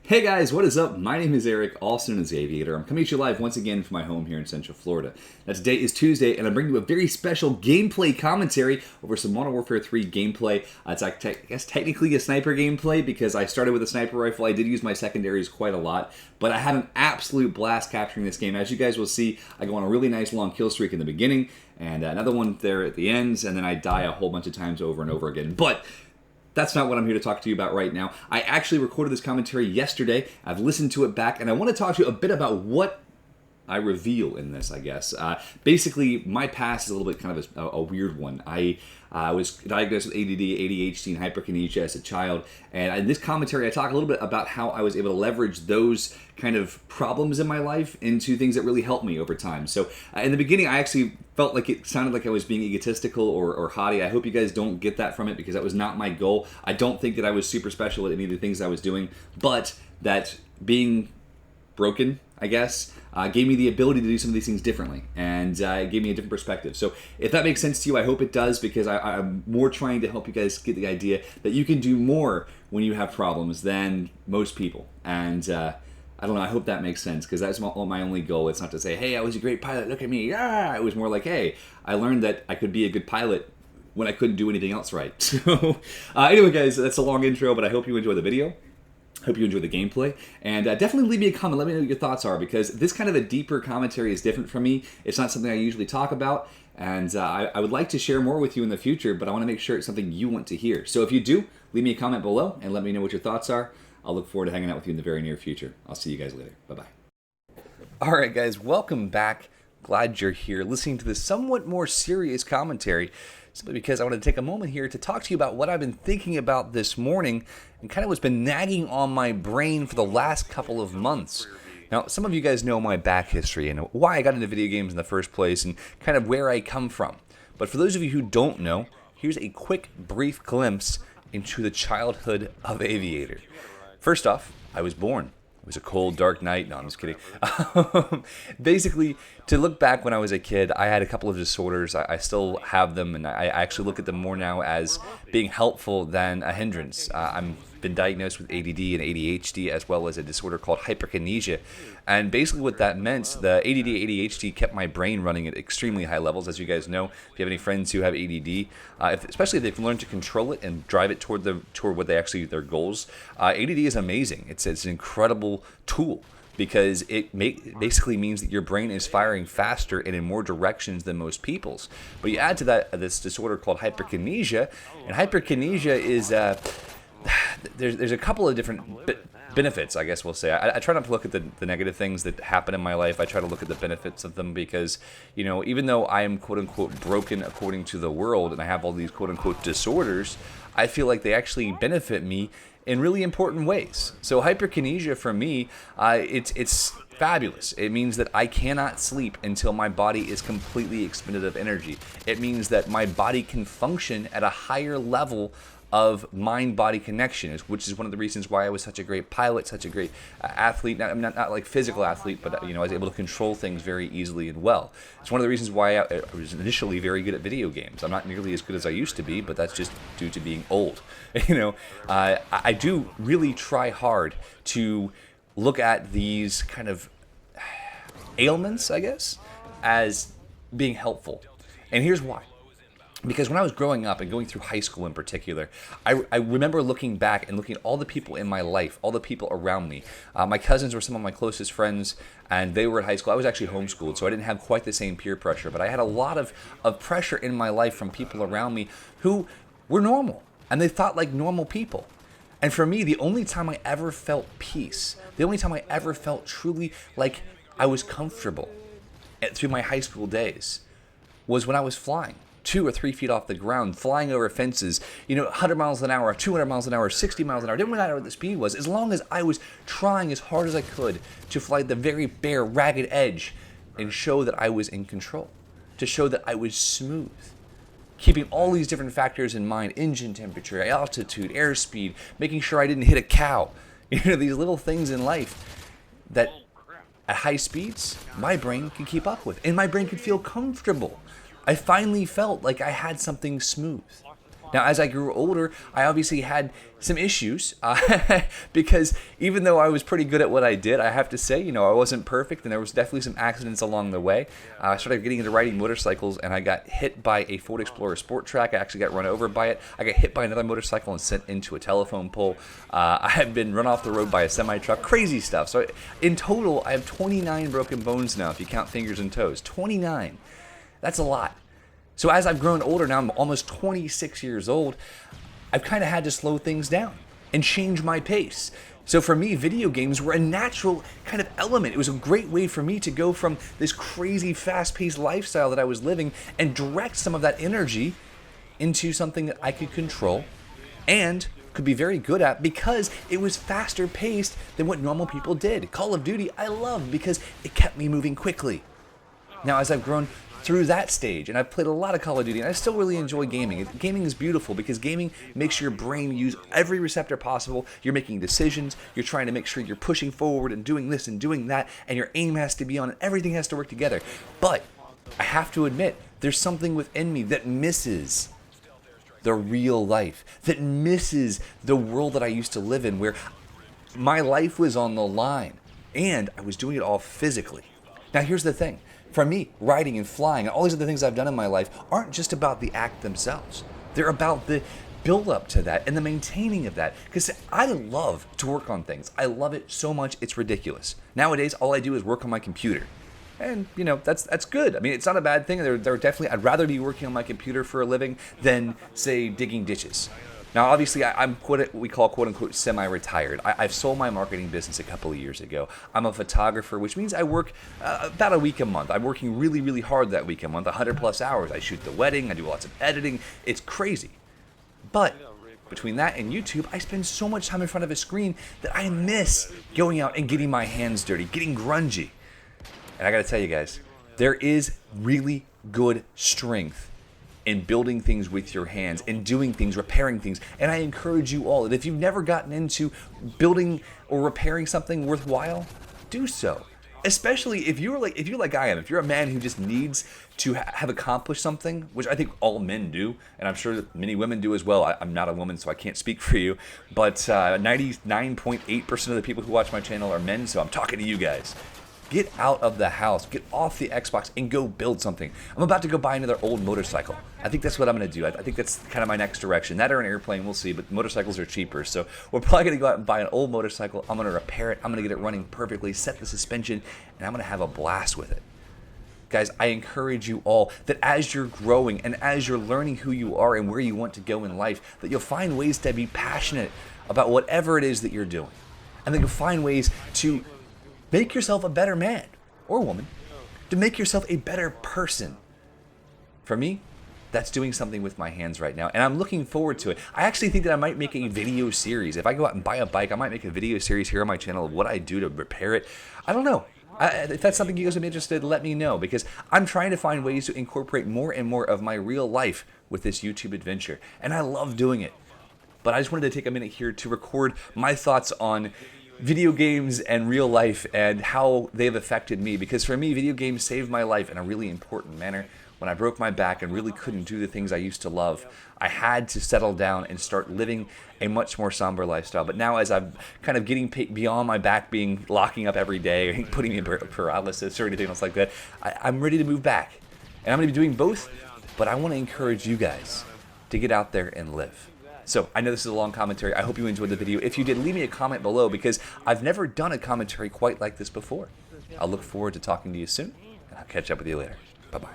Hey guys, what is up? My name is Eric, also known as Aviator. I'm coming to you live once again from my home here in Central Florida. Now today is Tuesday, and I'm bringing you a very special gameplay commentary over some Modern Warfare 3 gameplay. It's, I guess, technically a sniper gameplay because I started with a sniper rifle. I did use my secondaries quite a lot, but I had an absolute blast capturing this game. As you guys will see, I go on a really nice long kill streak in the beginning, and another one there at the ends, and then I die a whole bunch of times over and over again. But that's not what I'm here to talk to you about right now. I actually recorded this commentary yesterday. I've listened to it back, and I want to talk to you a bit about what I reveal in this, I guess. Basically, my past is a little bit kind of a weird one. I was diagnosed with ADD, ADHD, and hyperkinesia as a child, and in this commentary I talk a little bit about how I was able to leverage those kind of problems in my life into things that really helped me over time. So in the beginning I actually felt like it sounded like I was being egotistical or haughty. I hope you guys don't get that from it because that was not my goal. I don't think that I was super special at any of the things I was doing, but that being broken, I guess, gave me the ability to do some of these things differently, and it gave me a different perspective. So if that makes sense to you, I hope it does, because I'm more trying to help you guys get the idea that you can do more when you have problems than most people. And I don't know, I hope that makes sense, because that's my only goal. It's not to say, hey, I was a great pilot, look at me, yeah! It was more like, hey, I learned that I could be a good pilot when I couldn't do anything else right. So anyway, guys, that's a long intro, but I hope you enjoy the video. Hope you enjoy the gameplay, and definitely leave me a comment. Let me know what your thoughts are, because this kind of a deeper commentary is different from me. It's not something I usually talk about, and I would like to share more with you in the future, but I want to make sure it's something you want to hear. So if you do, leave me a comment below and let me know what your thoughts are. I'll look forward to hanging out with you in the very near future. I'll see you guys later. Bye-bye. All right, guys, welcome back. Glad you're here listening to this somewhat more serious commentary, simply because I want to take a moment here to talk to you about what I've been thinking about this morning and kind of what's been nagging on my brain for the last couple of months. Now, some of you guys know my back history and why I got into video games in the first place and kind of where I come from. But for those of you who don't know, here's a quick, brief glimpse into the childhood of Aviator. First off, I was born. It was a cold, dark night. No, I'm just kidding. Basically, to look back when I was a kid, I had a couple of disorders. I still have them, and I actually look at them more now as being helpful than a hindrance. I'm been diagnosed with ADD and ADHD, as well as a disorder called hyperkinesia. And basically what that meant, the ADD, ADHD kept my brain running at extremely high levels. As you guys know, if you have any friends who have ADD, especially if they've learned to control it and drive it toward what they actually, their goals, ADD is amazing. It's an incredible tool, because it basically means that your brain is firing faster and in more directions than most people's. But you add to that this disorder called hyperkinesia, and hyperkinesia is there's a couple of different benefits, I guess we'll say. I try not to look at the negative things that happen in my life. I try to look at the benefits of them, because, you know, even though I am quote-unquote broken according to the world and I have all these quote-unquote disorders, I feel like they actually benefit me in really important ways. So hyperkinesia for me, it's fabulous. It means that I cannot sleep until my body is completely expended of energy. It means that my body can function at a higher level of mind-body connection, which is one of the reasons why I was such a great pilot, such a great athlete. I'm not like physical athlete, but I was able to control things very easily and well. It's one of the reasons why I was initially very good at video games. I'm not nearly as good as I used to be, but that's just due to being old. I do really try hard to look at these kind of ailments, I guess, as being helpful. And here's why. Because when I was growing up and going through high school in particular, I remember looking back and looking at all the people in my life, all the people around me. My cousins were some of my closest friends, and they were at high school. I was actually homeschooled, so I didn't have quite the same peer pressure, but I had a lot of pressure in my life from people around me who were normal, and they thought like normal people. And for me, the only time I ever felt peace, the only time I ever felt truly like I was comfortable through my high school days was when I was flying 2 or 3 feet off the ground, flying over fences, 100 miles an hour, 200 miles an hour, 60 miles an hour. It didn't matter what the speed was, as long as I was trying as hard as I could to fly the very bare, ragged edge and show that I was in control, to show that I was smooth. Keeping all these different factors in mind: engine temperature, altitude, airspeed, making sure I didn't hit a cow. These little things in life that at high speeds, my brain could keep up with, and my brain could feel comfortable. I finally felt like I had something smooth. Now, as I grew older, I obviously had some issues because even though I was pretty good at what I did, I have to say, I wasn't perfect, and there was definitely some accidents along the way. I started getting into riding motorcycles, and I got hit by a Ford Explorer Sport Track. I actually got run over by it. I got hit by another motorcycle and sent into a telephone pole. I have been run off the road by a semi-truck. Crazy stuff. So in total, I have 29 broken bones now, if you count fingers and toes. 29. That's a lot. So as I've grown older, now I'm almost 26 years old, I've kind of had to slow things down and change my pace. So for me, video games were a natural kind of element. It was a great way for me to go from this crazy fast-paced lifestyle that I was living and direct some of that energy into something that I could control and could be very good at because it was faster paced than what normal people did. Call of Duty I loved because it kept me moving quickly. Now as I've grown through that stage, and I've played a lot of Call of Duty, and I still really enjoy gaming. Gaming is beautiful because gaming makes your brain use every receptor possible. You're making decisions, you're trying to make sure you're pushing forward and doing this and doing that, and your aim has to be on it. Everything has to work together. But I have to admit, there's something within me that misses the real life, that misses the world that I used to live in, where my life was on the line, and I was doing it all physically. Now here's the thing. For me, riding and flying and all these other things I've done in my life aren't just about the act themselves. They're about the build up to that and the maintaining of that. Because I love to work on things. I love it so much, it's ridiculous. Nowadays, all I do is work on my computer. And, that's good. I mean, it's not a bad thing. There definitely, I'd rather be working on my computer for a living than, say, digging ditches. Now, obviously, I'm what we call quote-unquote semi-retired. I've sold my marketing business a couple of years ago. I'm a photographer, which means I work about a week a month. I'm working really, really hard that week a month, 100-plus hours. I shoot the wedding. I do lots of editing. It's crazy. But between that and YouTube, I spend so much time in front of a screen that I miss going out and getting my hands dirty, getting grungy. And I got to tell you guys, there is really good strength in building things with your hands and doing things, repairing things. And I encourage you all that if you've never gotten into building or repairing something worthwhile, do so. Especially if you're like I am, if you're a man who just needs to have accomplished something, which I think all men do, and I'm sure that many women do as well. I'm not a woman, so I can't speak for you, but 99.8% of the people who watch my channel are men, so I'm talking to you guys. Get out of the house, get off the Xbox, and go build something. I'm about to go buy another old motorcycle. I think that's what I'm going to do. I think that's kind of my next direction. That or an airplane, we'll see, but motorcycles are cheaper. So we're probably going to go out and buy an old motorcycle. I'm going to repair it. I'm going to get it running perfectly, set the suspension, and I'm going to have a blast with it. Guys, I encourage you all that as you're growing and as you're learning who you are and where you want to go in life, that you'll find ways to be passionate about whatever it is that you're doing. And that you'll find ways to make yourself a better man or woman, to make yourself a better person. For me, that's doing something with my hands right now, and I'm looking forward to it. I actually think that I might make a video series. If I go out and buy a bike, I might make a video series here on my channel of what I do to repair it. I don't know. If that's something you guys would be interested in, let me know, because I'm trying to find ways to incorporate more and more of my real life with this YouTube adventure, and I love doing it. But I just wanted to take a minute here to record my thoughts on video games and real life and how they've affected me, because for me, video games saved my life in a really important manner. When I broke my back and really couldn't do the things I used to love, I had to settle down and start living a much more somber lifestyle. But now, as I'm kind of getting beyond my back being locking up every day, putting me in paralysis or anything else like that, I'm ready to move back. And I'm going to be doing both, but I want to encourage you guys to get out there and live. So I know this is a long commentary. I hope you enjoyed the video. If you did, leave me a comment below, because I've never done a commentary quite like this before. I'll look forward to talking to you soon, and I'll catch up with you later. Bye-bye.